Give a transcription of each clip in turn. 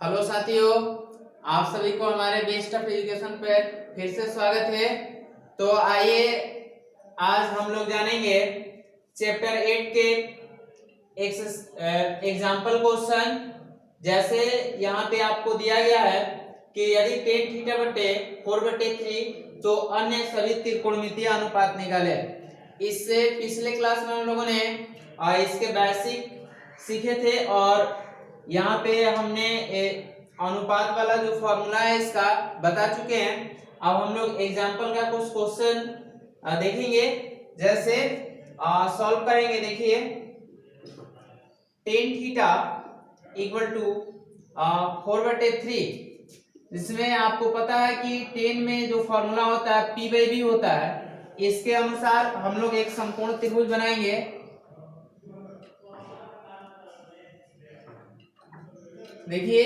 Hello साथियों, आप सभी को हमारे बेस्ट ऑफ एजुकेशन पर फिर से स्वागत है। तो आइए आज हम लोग जानेंगे चैप्टर 8 के एग्जाम्पल क्वेश्चन। जैसे यहाँ पे आपको दिया गया है कि यदि टेन थीटा बटे 4/3 तो अन्य सभी त्रिकोणमितीय अनुपात निकाले। इससे पिछले क्लास में हम लोगों ने इसके बेसिक सीखे थे और यहाँ पे हमने अनुपात वाला जो फॉर्मूला है इसका बता चुके हैं। अब हम लोग एग्जाम्पल का कुछ क्वेश्चन देखेंगे, जैसे सॉल्व करेंगे। देखिए टेन थीटा इक्वल टू 4/3, जिसमें आपको पता है कि टेन में जो फॉर्मूला होता है P/B होता है। इसके अनुसार हम लोग एक समकोण त्रिभुज बनाएंगे। देखिए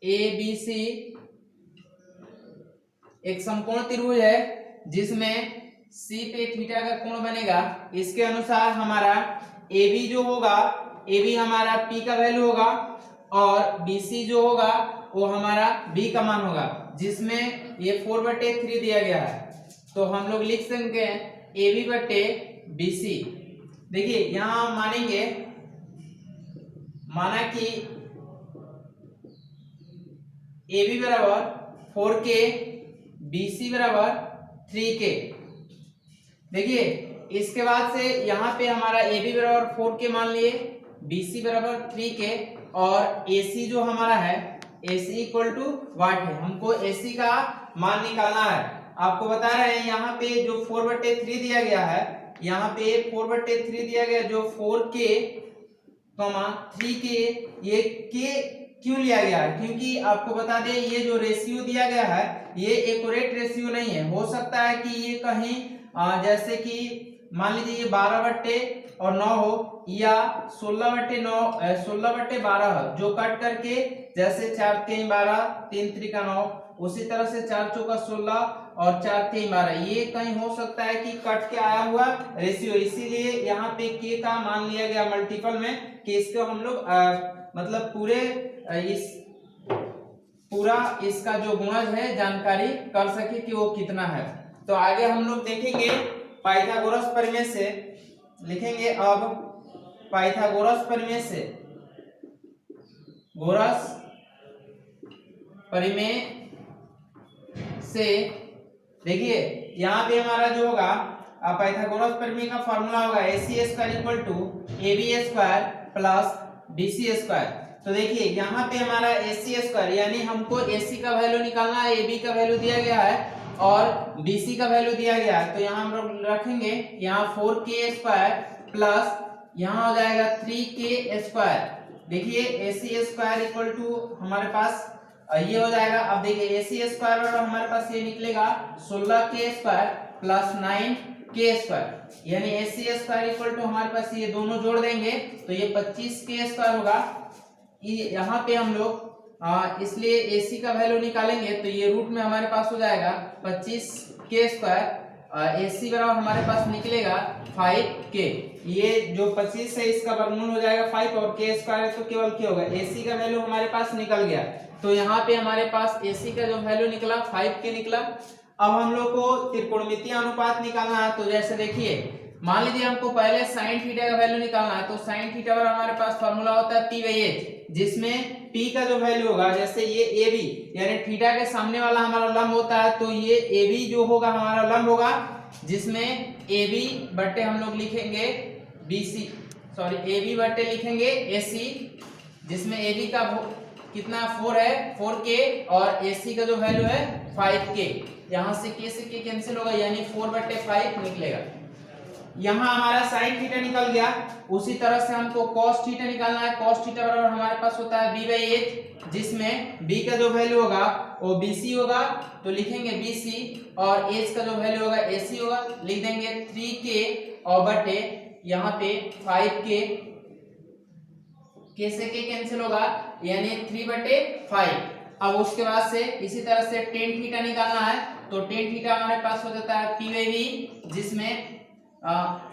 ABC एक समकोण त्रिभुज है जिसमें C पे थीटा का कोण बनेगा। इसके अनुसार हमारा AB जो होगा, AB हमारा P का वैल्यू होगा और BC जो होगा वो हमारा B का मान होगा, जिसमें ये 4/3 दिया गया है। तो हम लोग लिख सकते हैं AB बटे BC। देखिए यहाँ हम मानेंगे, माना कि AB बराबर 4K, BC बराबर 3K। देखिए इसके बाद से यहाँ पे हमारा AB बराबर 4K मान लिए, BC बराबर 3K और AC जो हमारा है AC इक्वल टू वाट है। हमको AC का मान निकालना है। आपको बता रहे हैं यहाँ पे जो 4/3 दिया गया है, यहाँ पे 4/3 दिया गया, जो 4K 3K, ये K क्यों लिया गया है? क्योंकि आपको बता दें ये जो रेशियो दिया गया है ये एक्यूरेट रेशियो नहीं है। हो सकता है कि ये कहीं जैसे कि मान लीजिए ये 12/9 हो या 16/9 16/12 जो कट करके, जैसे 4 3 12 3 3 9, उसी तरह से 4 चौका 16 और 4 3 12, ये कहीं हो सकता है कि कट के आया हुआ रेशियो। इसीलिए यहाँ पे के का मान लिया गया मल्टीपल में कि इसको हम लोग मतलब पूरा इसका जो गुणज है जानकारी कर सके कि वो कितना है। तो आगे हम लोग देखेंगे पाइथागोरस प्रमेय से, लिखेंगे अब पाइथागोरस प्रमेय से, गोरस प्रमेय से। देखिए यहाँ पे हमारा जो होगा पाइथागोरस प्रमेय का फॉर्मूला होगा AC² equal to AB² plus BC²। तो देखिए यहाँ पे हमारा AC² यानी हमको AC का वैल्यू निकालना है। AB का वैल्यू दिया गया है और BC का वैल्यू दिया गया है। तो यहाँ हम लोग रखेंगे यहाँ 4K² प्लस यहाँ हो जाएगा 3K²। देखिए AC² इक्वल टू हमारे पास ये हो जाएगा। अब देखिए AC² और हमारे पास ये निकलेगा 16K² प्लस 9K², यानी AC² इक्वल टू हमारे पास ये दोनों जोड़ देंगे तो ये 25K² होगा। यहाँ पे हम लोग इसलिए AC का वैल्यू निकालेंगे तो ये रूट में हमारे पास हो जाएगा 25K²। AC बराबर हमारे पास निकलेगा 5K। ये जो 25 है इसका वर्गमूल हो जाएगा 5 और K² है तो केवल K होगा। AC का वैल्यू हमारे पास निकल गया। तो यहाँ पे हमारे पास AC का जो वैल्यू निकला 5K निकला। अब हम लोग को त्रिकोणमितीय अनुपात निकालना है। तो जैसे देखिए मान लीजिए हमको पहले साइन थीटा का वैल्यू निकालना है। तो साइन थीटा पर हमारे पास फॉर्मूला होता है P/H, जिसमें P का जो वैल्यू होगा, जैसे ये AB यानी थीटा के सामने वाला हमारा लंब होता है, तो ये AB जो होगा हमारा लंब होगा, जिसमें AB बट्टे हम लोग लिखेंगे BC, सॉरी AB बट्टे लिखेंगे AC, जिसमें AB का कितना 4 है 4K और AC का जो वैल्यू है 5K। यहाँ से K से K कैंसिल होगा यानी 4/5 निकलेगा। यहाँ हमारा साइन थीटा निकल गया। उसी तरह से हमको कॉस थीटा निकालना है। कॉस थीटा बराबर हमारे पास होता है B/H, जिसमें B का जो वैल्यू होगा वो BC होगा, तो लिखेंगे BC और H का जो वैल्यू होगा AC होगा, लिख देंगे 3K और बटे यहाँ पे 5K, K से K कैंसिल होगा यानी 3/5। अब उसके बाद से इसी तरह से टेन थीटा निकालना है। तो टेन थीटा हमारे पास हो जाता है P/V, जिसमें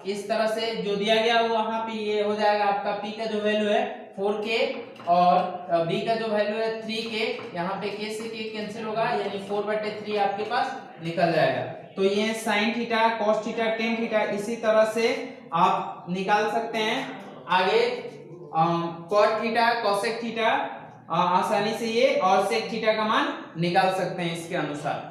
इस तरह से जो दिया गया वो वहां पे ये हो जाएगा आपका P का जो वैल्यू है 4k और b का जो वैल्यू है 3k, यहाँ पे k से k कैंसिल होगा यानी 4/3 आपके पास निकल जाएगा। तो ये sine theta, cos theta, tan theta इसी तरह से आप निकाल सकते हैं। आगे कॉट थीटा, कोसेक थीटा आसानी से ये और सेक थीटा का मान निकाल सकते हैं इसके अनुसार।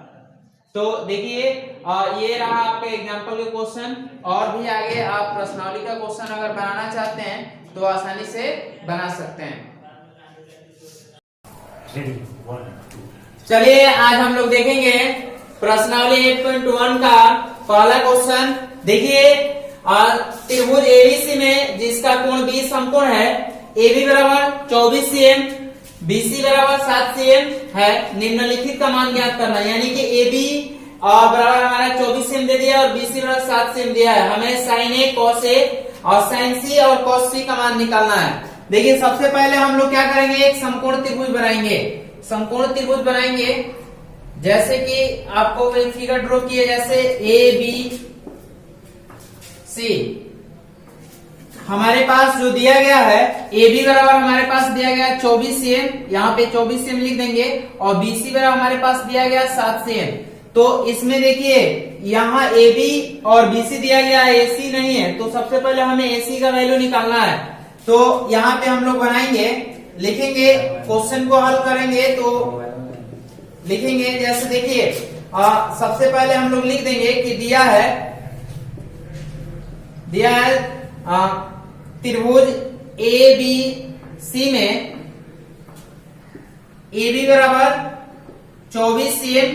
तो देखिए ये रहा आपका एग्जांपल के क्वेश्चन, और भी आगे आप प्रश्नावली का क्वेश्चन अगर बनाना चाहते हैं तो आसानी से बना सकते हैं। चलिए आज हम लोग देखेंगे प्रश्नावली 8.1 का पहला क्वेश्चन। देखिए त्रिभुज एबीसी में जिसका कोण 20 समकोण है, AB बराबर 24 cm, BC बराबर 7 cm है, निम्नलिखित का मान ज्ञात करना। यानी कि AB बराबर हमारा 24 cm दे दिया और BC बराबर 7 cm दिया है। हमें sin A, cos A और sin C और cos C का मान निकालना है। देखिए सबसे पहले हम लोग क्या करेंगे, एक समकोण त्रिभुज बनाएंगे। समकोण त्रिभुज बनाएंगे जैसे कि आपको एक फिगर ड्रॉ किए, जैसे ABC हमारे पास जो दिया गया है, AB बराबर हमारे पास दिया गया 24 cm, यहाँ पे 24 cm लिख देंगे, और BC बराबर हमारे पास दिया गया 7 cm। तो इसमें देखिए यहाँ AB और BC दिया गया है, AC नहीं है, तो सबसे पहले हमें AC का वैल्यू निकालना है। तो यहाँ पे हम लोग बनाएंगे, लिखेंगे, क्वेश्चन को हल करेंगे तो लिखेंगे, जैसे देखिए सबसे पहले हम लोग लिख देंगे कि दिया है त्रिभुज ABC में AB बराबर 24 cm,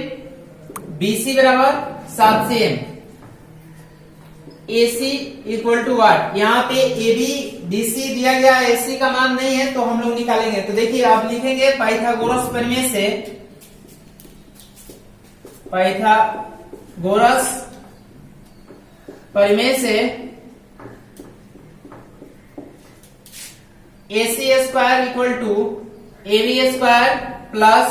BC बराबर 7 cm, AC इक्वल टू वाट। यहाँ पे AB BC दिया गया, AC का मान नहीं है तो हम लोग निकालेंगे। तो देखिए आप लिखेंगे पाइथागोरस प्रमेय से, पाइथागोरस प्रमेय से AC square equal to AB square plus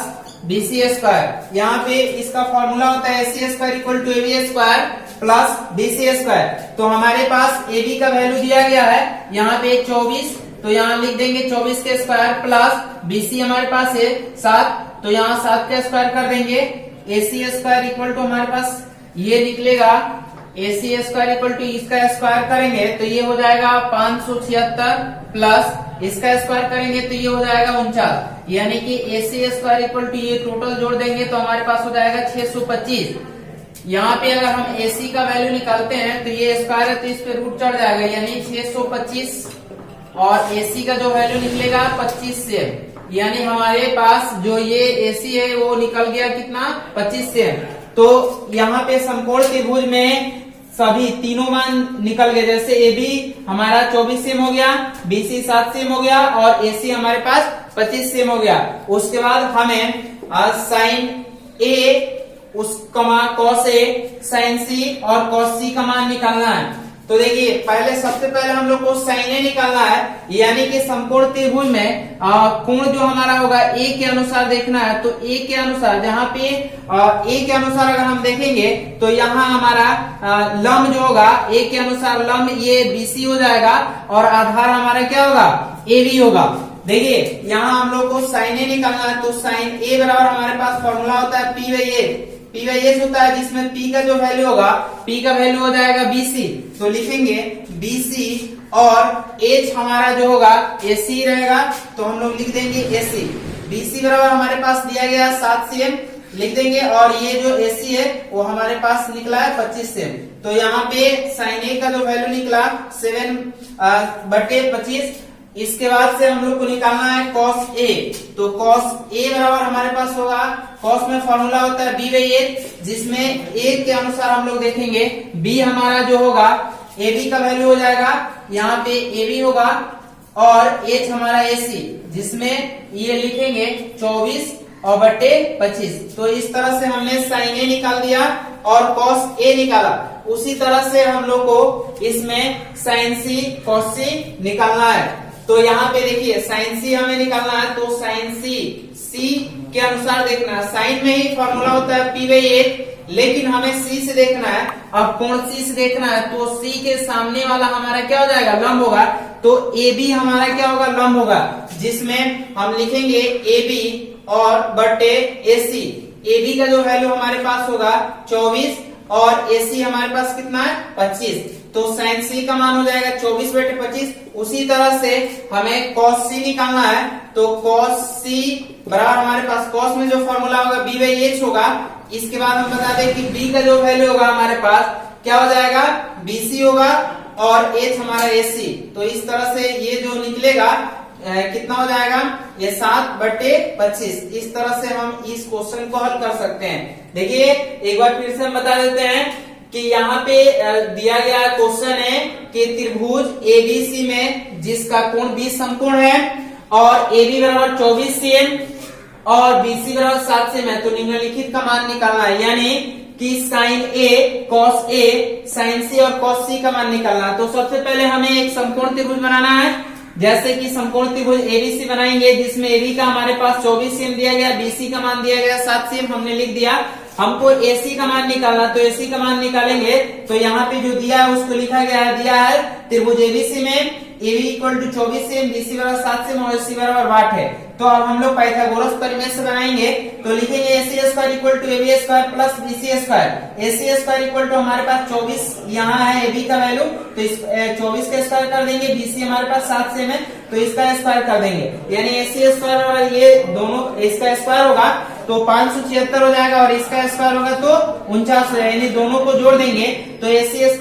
BC square. यहाँ पे इसका फॉर्मूला होता है AC square equal to AB square plus BC square. तो हमारे पास AB का वैल्यू दिया गया है यहाँ पे 24, तो यहाँ लिख देंगे 24 के स्क्वायर प्लस BC हमारे पास है 7, तो यहाँ 7 का स्क्वायर कर देंगे। AC स्क्वायर इक्वल टू हमारे पास ये निकलेगा, AC स्क्वायर इक्वल टू इसका स्क्वायर करेंगे तो ये हो जाएगा 576 प्लस इसका स्क्वायर करेंगे तो ये हो जाएगा 49, यानी कि AC स्क्वायर इक्वल टू ये टोटल जोड़ देंगे तो हमारे पास हो जाएगा 625। यहाँ पे अगर हम AC का वैल्यू निकालते हैं तो ये स्क्वायर है तो इस पे रूट चढ़ जाएगा, यानी 625 और AC का जो वैल्यू निकलेगा 25 से, यानी हमारे पास जो ये AC है वो निकल गया कितना, 25 से। तो यहाँ पे समकोण त्रिभुज में सभी तीनों मान निकल गए, जैसे AB हमारा 24 सेम हो गया, BC 7 सेम हो गया और AC हमारे पास 25 सेम हो गया। उसके बाद हमें sine A cos A, sine C और कॉस C का मान निकालना है। तो देखिए पहले सबसे पहले हम लोग को साइन A निकालना है, यानी कि समकोण त्रिभुज में कोण जो हमारा होगा A के अनुसार देखना है। तो A के अनुसार, जहाँ पे A के अनुसार अगर हम देखेंगे तो यहाँ हमारा लंब जो होगा A के अनुसार लंब ये BC हो जाएगा और आधार हमारा क्या होगा, AB होगा। देखिए यहाँ हम लोग को साइन A निकालना है, तो साइन A बराबर हमारे पास फॉर्मूला होता है P बाई एस होता है, जिसमें P का जो वैल्यू होगा, P का वैल्यू हो जाएगा BC। तो लिखेंगे BC और H हमारा जो होगा AC रहेगा, तो हम लोग लिख देंगे AC। BC बराबर हमारे पास दिया गया 7 cm लिख देंगे, और ये जो AC है वो हमारे पास निकला है 25 cm। तो यहाँ पे साइन A का जो वैल्यू निकला 7/25। इसके बाद से हम लोग को निकालना है कॉस A। तो कॉस A बराबर हमारे पास होगा, कॉस में फॉर्मूला होता है B बाई एच, जिसमें A के अनुसार हम लोग देखेंगे B हमारा जो होगा AB का वैल्यू हो जाएगा, यहाँ पे AB होगा और H हमारा AC, जिसमें ये लिखेंगे 24 और बटे 25। तो इस तरह से हमने साइन A निकाल दिया और कॉस A निकाला। उसी तरह से हम लोग को इसमें साइन C कॉस C निकालना है। तो यहाँ पे देखिए साइन C हमें निकालना है, तो साइन C के अनुसार देखना है। साइन में ही फॉर्मूला होता है P बाई एच, लेकिन हमें C से देखना है। अब कोण C से देखना है, तो C के सामने वाला हमारा क्या हो जाएगा, लंब होगा। तो ए बी हमारा क्या होगा, लंब होगा, जिसमें हम लिखेंगे ए बी और बटे ए सी। ए बी का जो वैल्यू हमारे पास होगा 24 और ए सी हमारे पास कितना है 25, तो साइन सी का मान हो जाएगा 24/25। उसी तरह से हमें कॉस सी निकालना है, तो कॉस सी बराबर हमारे पास कॉस में जो फॉर्मूला होगा b/h होगा। इसके बाद हम बता दें कि b का जो वैल्यू होगा हमारे पास क्या हो जाएगा, bc होगा और h हमारा ac। तो इस तरह से ये जो निकलेगा कितना हो जाएगा, ये 7/25। इस तरह से हम इस क्वेश्चन को हल कर सकते हैं। देखिए एक बार फिर से हम बता देते हैं कि यहाँ पे दिया गया क्वेश्चन है कि त्रिभुज एबीसी में जिसका कोण 20 समकोण है और AB बराबर 24 cm और BC बराबर 7 cm है, तो निम्नलिखित का मान निकालना है, यानी कि sine A cos A sine C और cos C का मान निकालना है। तो सबसे पहले हमें एक समकोण त्रिभुज बनाना है, जैसे कि समकोण त्रिभुज एबीसी बनाएंगे, जिसमें AB का हमारे पास 24 cm दिया गया, BC का मान दिया गया 7 cm हमने लिख दिया। हमको AC का मान निकालना, तो AC का मान निकालेंगे तो यहाँ पे जो दिया है उसको लिखा गया है, दिया है त्रिभुज एबीसी में AB = 24 cm, BC बराबर 7 cm और AC बराबर 8 है। तो अब हम लोग पाइथागोरस प्रमेय से बनाएंगे, तो लिखेंगे AC² = AB² plus BC²। AC² हमारे पास 24 यहाँ है AB का वैल्यू, तो इस 24 का स्क्वायर कर देंगे, BC हमारे पास 7 cm है तो इसका स्क्वायर कर देंगे, यानी AC² और ये दोनों इसका स्क्वायर होगा तो 576 हो जाएगा और इसका स्क्वायर होगा तो 49 हो जाएगा, यानी दोनों को जोड़ देंगे तो AC² =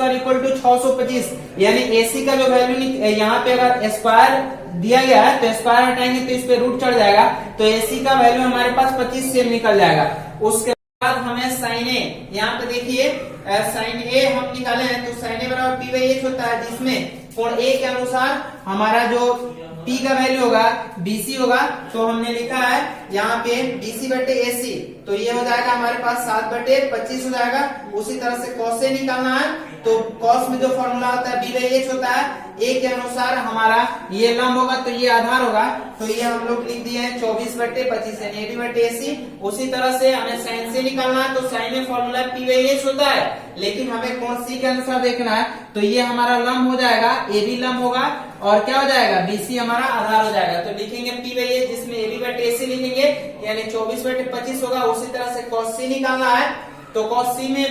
625। यानी AC का जो वैल्यू यहाँ पे अगर स्क्वायर दिया गया है तो स्क्वायर हटाएंगे तो इस पे रूट चढ़ जाएगा, तो AC का वैल्यू हमारे पास 25 cm निकल जाएगा। उसके बाद हमें साइन ए, यहाँ पे देखिए साइन ए हम निकाले हैं, तो साइन ए बराबर p/h होता है, जिसमें कोण A के अनुसार हमारा जो P का वैल्यू होगा BC होगा, तो हमने लिखा है यहाँ पे BC/AC, तो ये हो जाएगा हमारे पास 7/25 हो जाएगा। उसी तरह से cos से निकालना है, तो cos में जो फॉर्मूला होता है b/h होता है, A के अनुसार हमारा ये लंब होगा तो ये आधार होगा, तो ये हम लोग लिख दिए हैं 24/25 यानी AB/AC। उसी तरह से हमें साइन से निकालना है, तो साइन में फॉर्मूला p/h होता है, लेकिन हमें कोण C के अनुसार देखना है, तो ये हमारा लंब हो जाएगा, AB लंब होगा और क्या हो जाएगा, BC हमारा आधार हो जाएगा। तो लिखेंगे p/h, जिसमें AB/AC लिखेंगे यानी 24/25 होगा। उसी तरह से cos C निकालना है, तो cos में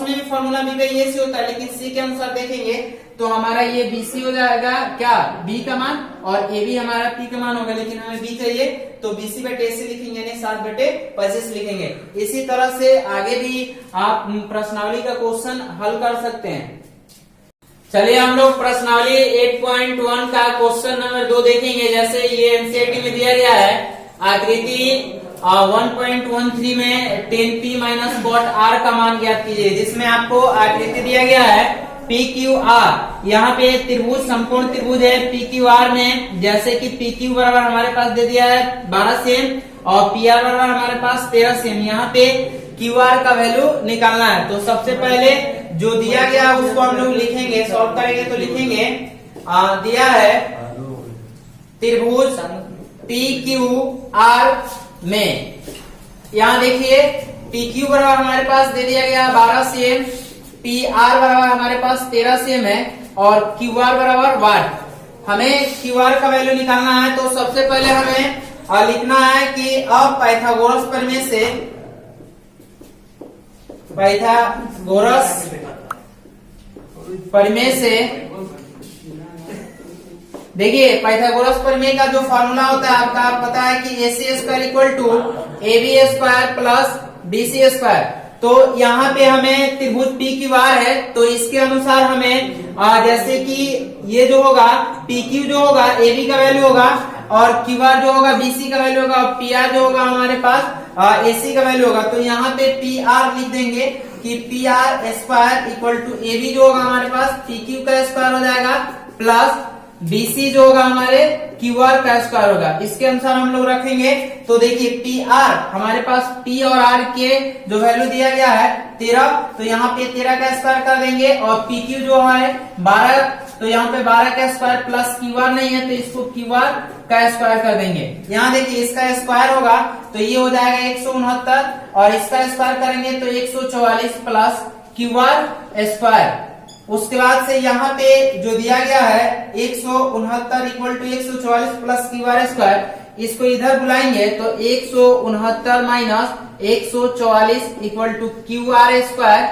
भी फॉर्मूला b/h होता है, लेकिन C के अनुसार देखेंगे तो हमारा ये BC हो जाएगा क्या, B का मान, और AB हमारा P का मान होगा, लेकिन हमें B चाहिए तो BC/AC लिखेंगे यानी 7/25 लिखेंगे। इसी तरह से आगे भी आप प्रश्नावली का क्वेश्चन हल कर सकते हैं। चलिए हम लोग प्रश्नावली 8.1 का क्वेश्चन नंबर 2 देखेंगे। जैसे ये एनसीईआरटी में दिया गया है, आकृति 1.13 में 10p - cot r का मान ज्ञात कीजिए, जिसमें आपको आकृति दिया गया है PQR। यहाँ पे त्रिभुज समकोण त्रिभुज है PQR में, जैसे कि PQ बराबर हमारे पास दे दिया है 12 cm और PR बराबर हमारे पास 13 cm। यहाँ पे QR का वैल्यू निकालना है, तो सबसे पहले जो दिया गया उसको हम लोग लिखेंगे, सॉल्व करेंगे तो लिखेंगे दिया है त्रिभुज PQR में, यहाँ देखिए PQ बराबर हमारे पास दे दिया गया 12 cm, PR बराबर हमारे पास 13 cm है और QR बराबर 8। हमें QR का वैल्यू निकालना है, तो सबसे पहले हमें लिखना है कि अब पाइथागोरस प्रमेय से देखिए, पाइथागोरस प्रमेय का जो फॉर्मूला होता है आपका, आप पता है कि AC² = AB² प्लस BC²। तो यहाँ पे हमें त्रिभुज PQR है, तो इसके अनुसार हमें जैसे कि ये जो होगा PQ जो होगा AB का वैल्यू होगा और QR जो होगा BC का वैल्यू होगा और PR जो होगा हमारे पास AC का वैल्यू होगा। तो यहाँ पे PR लिख देंगे कि PR² = AB जो होगा हमारे पास PQ का स्क्वायर हो जाएगा प्लस BC जो होगा हमारे QR का स्क्वायर होगा। इसके अनुसार हम लोग रखेंगे, तो देखिए PR हमारे पास P और R के जो वैल्यू दिया गया है 13, तो यहाँ पे 13 का स्क्वायर कर देंगे और PQ जो है 12, तो यहाँ पे 12 का स्क्वायर प्लस QR नहीं है तो इसको QR का स्क्वायर कर देंगे। यहाँ देखिए इसका स्क्वायर होगा तो ये हो जाएगा 169 और इसका स्क्वायर करेंगे तो 144 प्लस QR स्क्वायर। उसके बाद से यहाँ पे जो दिया गया है 169 equal to 144 plus Q R square, इसको इधर बुलाएंगे तो 169 minus 144 equal to Q R square.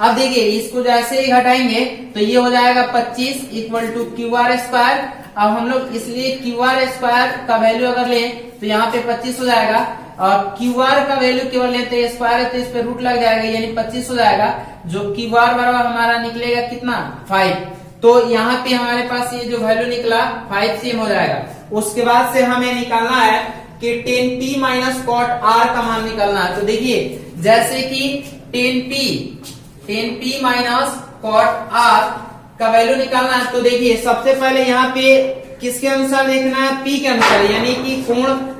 अब देखिए इसको जैसे ही घटाएंगे तो ये हो जाएगा 25 equal to Q R square. अब हम लोग इसलिए क्यू आर स्क्वायर का वैल्यू अगर लें तो यहाँ पे 25 हो जाएगा, और क्यू आर का वैल्यू केवल लें तो स्क्वायर है तो इस पे रूट लग जाएगा, यानी 25 हो जाएगा। जो क्यू आर बराबर हमारा निकलेगा कितना 5, तो यहाँ पे हमारे पास ये जो वैल्यू निकला 5 सेम हो जाएगा। उसके बाद से हमें निकालना है कि 10p माइनस कॉट आर का मान निकालना है। तो देखिए जैसे कि 10p माइनस कॉट आर का वैल्यू निकालना है, तो देखिए सबसे पहले यहाँ पे किसके अनुसार देखना है, p के अनुसार, यानी कि कोण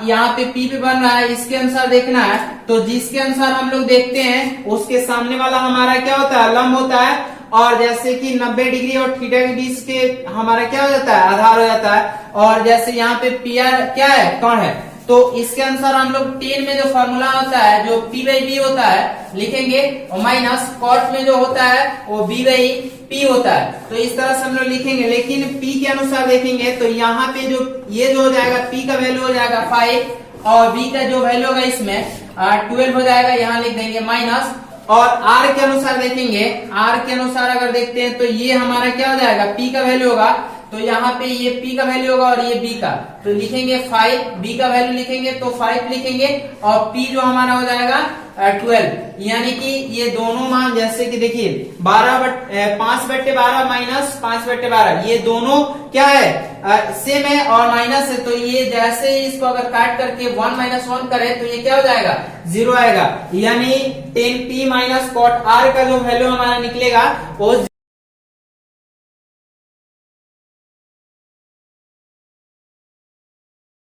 यहाँ पे p पे बन रहा है, इसके अनुसार देखना है। तो जिसके अनुसार हम लोग देखते हैं उसके सामने वाला हमारा क्या होता है, लंब होता है। और जैसे कि 90 डिग्री और थीटा के बीच के हमारा क्या हो जाता है, आधार हो जाता है। और जैसे यहाँ पे पी आर क्या है, कोण है, तो इसके अनुसार हम लोग 10 में जो फॉर्मूला होता है जो p बाई बी होता है लिखेंगे, और माइनस कॉट में जो होता है वो b बाई p होता है। तो इस तरह से हम लोग लिखेंगे, लेकिन p के अनुसार देखेंगे तो यहाँ पे जो ये जो हो जाएगा p का वैल्यू हो जाएगा 5, और b का जो वैल्यू होगा इसमें 12 हो जाएगा, यहाँ लिख देंगे माइनस। और r के अनुसार देखेंगे, r के अनुसार अगर देखते हैं तो ये हमारा क्या हो जाएगा, p का वैल्यू होगा, तो यहाँ पे ये p का वैल्यू होगा और ये b का, तो लिखेंगे 5, b का वैल्यू लिखेंगे तो 5 लिखेंगे, और p जो हमारा हो जाएगा 12, यानी कि ये दोनों मान जैसे कि देखिए 5/12 माइनस 5/12 ये दोनों क्या है, सेम है और माइनस है। तो ये जैसे ही इसको अगर काट करके 1 माइनस 1 करें तो ये क्या हो जाएगा, 0 आएगा, यानी 10p माइनस कॉट आर का जो वैल्यू हमारा निकलेगा वो